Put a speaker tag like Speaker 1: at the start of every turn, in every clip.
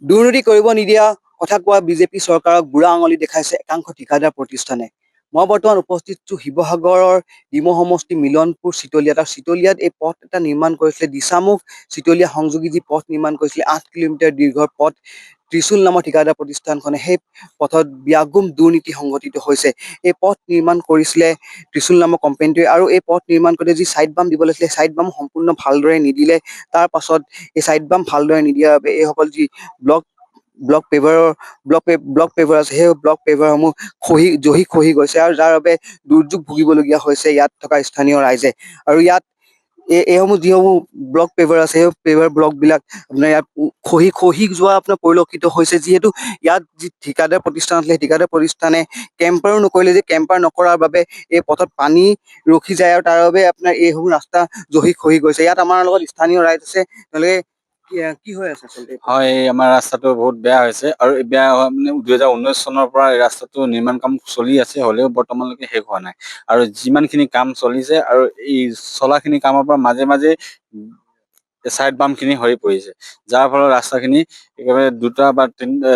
Speaker 1: দুৰ্নীতি কৰিব নিদিয়া কথা কোৱা বিজেপি চৰকাৰক বুঢ়া আঙুলি দেখাইছে একাংশ ঠিকাদাৰ প্ৰতিষ্ঠানে। মই বৰ্তমান উপস্থিত আছো শিৱসাগৰৰ ডিমৌ সমষ্টি মিলনপুৰ চিতলিয়াত। আৰু চিতলিয়াত এই পথ এটা নিৰ্মাণ কৰিছিলে দিচামুখ চিতলিয়া সংযোগী যি পথ নিৰ্মাণ কৰিছিলে 8 কিলোমিটাৰ দীৰ্ঘ পথ ত্ৰিশূল নামৰ ঠিকাদাৰ প্ৰতিষ্ঠানখনে। সেই পথত ব্যাগুম দুৰ্নীতি সংঘটিত হৈছে। এই পথ নিৰ্মাণ কৰিছিলে ত্ৰিশূল নামৰ কোম্পানীটোৱে, আৰু এই পথ নিৰ্মাণ কৰোঁতে যি চাইড বাম দিব লাগিছিলে চাইড বাম সম্পূৰ্ণ ভালদৰে নিদিলে। তাৰ পাছত এই চাইড বাম ভালদৰে নিদিয়াৰ বাবে এইসকল যি ব্লক পেভাৰ আছে, সেই ব্লক পেভাৰসমূহ খহি গৈছে, আৰু যাৰ বাবে দুৰ্যোগ ভুগিবলগীয়া হৈছে ইয়াত থকা স্থানীয় ৰাইজে। আৰু ইয়াত এইসমূহ যিসমূহ ব্লক পেভাৰ আছে, সেই পেভাৰ ব্লক বিলাক আপোনাৰ ইয়াত খহি যোৱা আপোনাৰ পৰিলক্ষিত হৈছে। যিহেতু ইয়াত যি ঠিকাদাৰ প্ৰতিষ্ঠান আছিলে, সেই ঠিকাদাৰ প্ৰতিষ্ঠানে কেম্পাৰো নকৰিলে, যে কেম্পাৰ নকৰাৰ বাবে এই পথত পানী ৰখি যায়, আৰু তাৰ বাবে আপোনাৰ এইসমূহ ৰাস্তা খহি গৈছে। ইয়াত আমাৰ লগত স্থানীয় ৰাইজ আছে, তেওঁলোকে কি হৈ আছে আচলতে?
Speaker 2: হয়, আমাৰ ৰাস্তাটো বহুত বেয়া হৈছে, আৰু বেয়া হোৱা মানে 2019 চনৰ পৰা এই ৰাস্তাটো নিৰ্মাণ কাম চলি আছে, হ'লেও বৰ্তমানলৈকে শেষ হোৱা নাই। আৰু যিমানখিনি কাম চলিছে, আৰু এই চলাখিনি কামৰ পৰা মাজে মাজে চাইড বাম খিনি সৰি পৰিছে, যাৰ ফলত ৰাস্তাখিনি একেবাৰে দুটা বা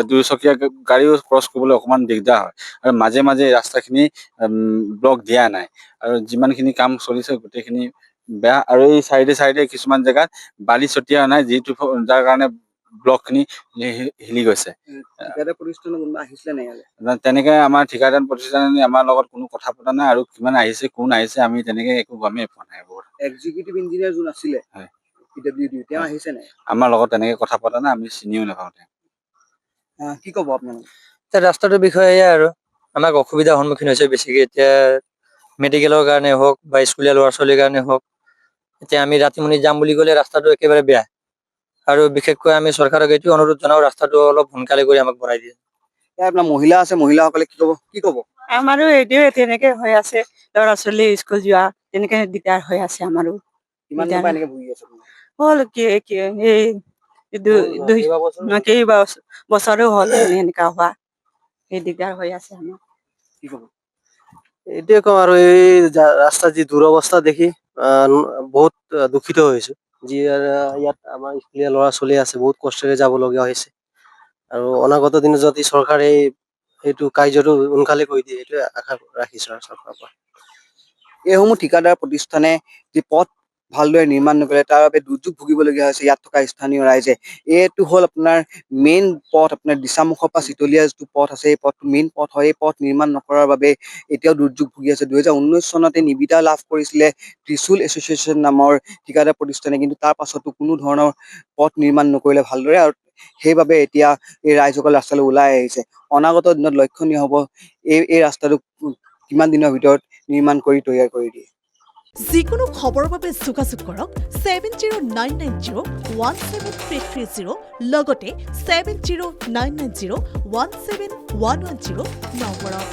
Speaker 2: দুচকীয়া গাড়ীও ক্ৰছ কৰিবলৈ অকণমান দিগদাৰ হয়। আৰু মাজে মাজে ৰাস্তাখিনি ব্লক দিয়া নাই, আৰু যিমানখিনি কাম চলিছে গোটেইখিনি বেয়া। আৰু এই চাইডে কিছুমান জেগাত বালি ছটিওৱা নাই, যাৰ কাৰণে ব্লক খিনি হিলি গৈছে।
Speaker 1: ঠিকাদাৰ প্ৰতিষ্ঠানৰ কোনোবা আহিছিলে নাই ইয়ালে?
Speaker 2: তেনেকে আমাৰ ঠিকাদাৰ প্ৰতিষ্ঠানে আমাৰ লগত কোনো কথা পতা নাই, আৰু কিমান আহিছে কোন আহিছে আমি তেনেকে একো গমেই পোৱা নাই।
Speaker 1: এক্সিকিউটিভ ইঞ্জিনিয়াৰ যোন আছিলে,
Speaker 2: হয়,
Speaker 1: তেওঁ আহিছে নাই?
Speaker 2: আমাৰ লগত তেনেকে কথা পতা নাই, আমি চিনিও নাপাওঁ।
Speaker 1: কি ক'ব আপোনালোকে?
Speaker 3: ৰাস্তাটোৰ বিষয়ে আৰু আমাক অসুবিধাৰ সন্মুখীন হৈছে বেছিকে। এতিয়া মেডিকেলৰ কাৰণে হওক বা স্কুলীয়া ল'ৰা ছোৱালীৰ কাৰণে হওক, এতিয়া আমি ৰাতিমণি যাম বুলি ক'লে ৰাস্তাটো একেবাৰে বেয়া। আৰু বিশেষকৈ আমি চৰকাৰক এইটো অনুৰোধ জনাওঁ, ৰাস্তাটো অলপ সোনকালে কৰি আমাক বনাই দিয়ে।
Speaker 1: আপোনাৰ মহিলা আছে, মহিলাসকলে কি ক'ব?
Speaker 4: আমাৰো এইটোৱে তেনেকে হৈ আছে, ল'ৰা ছোৱালী স্কুল যোৱা তেনেকে দিগদাৰ হৈ আছে আমাৰো।
Speaker 1: কিমান দিনৰ পৰা এনেকে ভুগি আছে?
Speaker 4: হ'ল কেইবা বছৰো হ'ল এনেকা হোৱা, সেই দিগদাৰ হৈ আছে আমাৰ।
Speaker 1: কি ক'ব?
Speaker 5: এইটোৱে কওঁ, আৰু এই ৰাস্তাৰ যি দুৰৱস্থা দেখি বহুত দুখিত হৈছো। যি ইয়াত আমাৰ স্কুলীয়া ল'ৰা ছোৱালী আছে, বহুত কষ্টৰে যাবলগীয়া হৈছে। আৰু অনাগত দিনত যদি চৰকাৰে এইটো কাৰ্যটো সোনকালে কৰি দিয়ে, এইটোৱে আশা ৰাখিছো আৰু চৰকাৰৰ পৰা।
Speaker 1: এইসমূহ ঠিকাদাৰ প্ৰতিষ্ঠানে যি পথ ভালদৰে নিৰ্মাণ নকৰে, তাৰ বাবে দুৰ্যোগ ভুগিবলগীয়া হৈছে ইয়াত থকা স্থানীয় ৰাইজে। এইটো হ'ল আপোনাৰ মেইন পথ, আপোনাৰ দিচামুখৰ পৰা চিতলীয়া যিটো পথ আছে, এই পথটো মেইন পথ হয়। এই পথ নিৰ্মাণ নকৰাৰ বাবে এতিয়াও দুৰ্যোগ ভুগি আছে। 2019 চনতে নিবিদা লাভ কৰিছিলে ত্ৰিশূল এছ'চিয়েশ্যন নামৰ ঠিকাদাৰ প্ৰতিষ্ঠানে, কিন্তু তাৰ পাছতো কোনো ধৰণৰ পথ নিৰ্মাণ নকৰিলে ভালদৰে, আৰু সেইবাবে এতিয়া এই ৰাইজসকল ৰাস্তালৈ ওলাই আহিছে। অনাগত দিনত লক্ষণীয় হ'ব এই ৰাস্তাটো কিমান দিনৰ ভিতৰত নিৰ্মাণ কৰি তৈয়াৰ কৰি দিয়ে।
Speaker 6: যিকোনো খবৰৰ বাবে যোগাযোগ কৰক 7099017330 লগতে 7099017110 নম্বৰত।